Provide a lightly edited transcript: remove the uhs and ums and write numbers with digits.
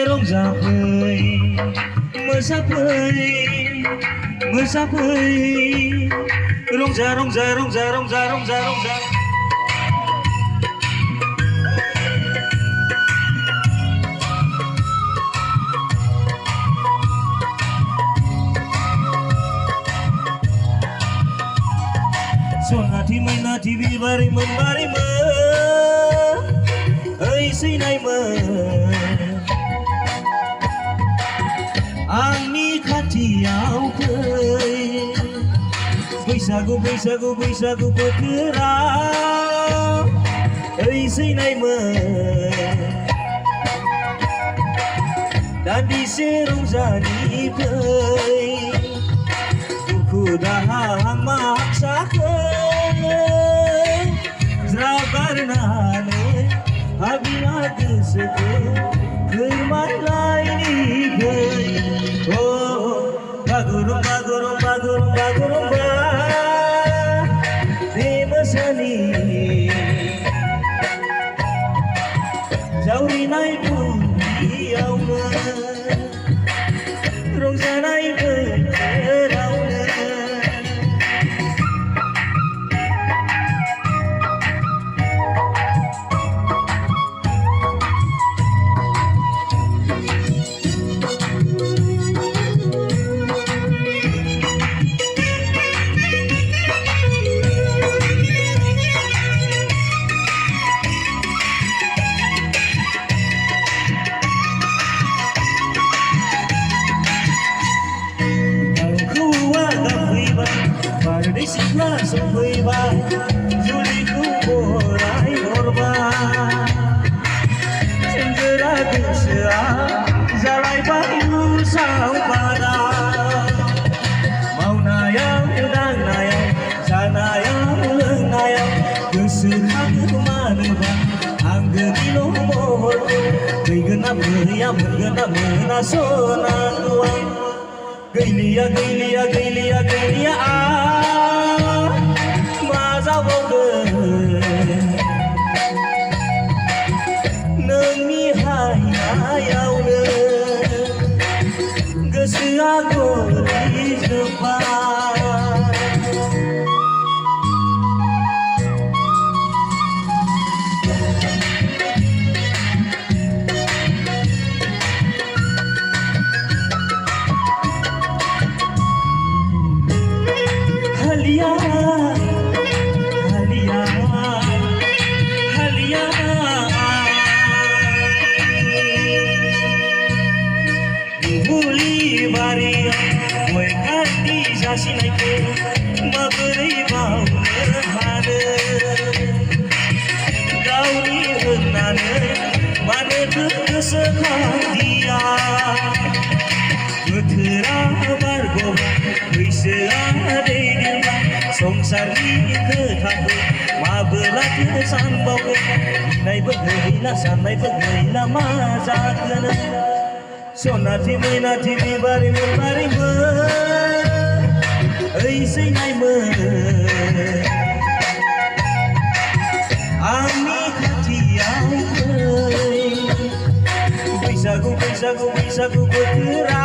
रंजाफै मोसाफै मोसाफै रंजा रंजा रंजा रंजा रंजा रंजा सनाथि मैनाथि बिबारैमोन बारैमोन ओइ सैनायमोन आंनि खाथियाव फै बैसागु बैसागु बैसागु बोथोराव ओइ सैनायमोन दान्दिसे रंजानि फै दुखु दाहा माक्साखौ ज्राब गारनानै हाबिला गोसोखौ फोरमायलायनि फै बागुरुम्बा गुरुम्बा गुरुम्बा गुरुम्बा बे मोसानि जावरिनाय दुब्लियावनो रंजानाय बोथोरावनो बारदै सिख्ला सफैबाय जुलिखौ बराय हरबाय सेंग्रा गोसोआ जालायबाय उसाव बादा मावनायाव दांनायाव जानायाव लोंनायाव गोसोखाङो मानोबा आंगोनिल' महरखौ फैगोन ना फैया मोनगोन ना मोना सनाखौ आं गैलिया गैलिया गैलिया गैलिया मा जाबावगोन नोंनि हायावनो गोसोआ गलिजोब्बाय हलिया हलिया हलिया दुब्लि बारियाव गय खाथि जासिनायखौ माबोरै बावनो हानो गावनि होननानै मानोथो गोसोखांदिया बोथोरा बारग'बाय बैसोआ दैदेनबाय संसारनि खोथाखौ माबोलाथो सानबावगोन गिनायबो गैला साननायबो गैला मा जागोन सनाथि मैनाथि बिबारैमोन बारैमोन ओइ सैनायमोन आंनि खाथियाव फै बैसागु बैसागु बैसागु बोथोरा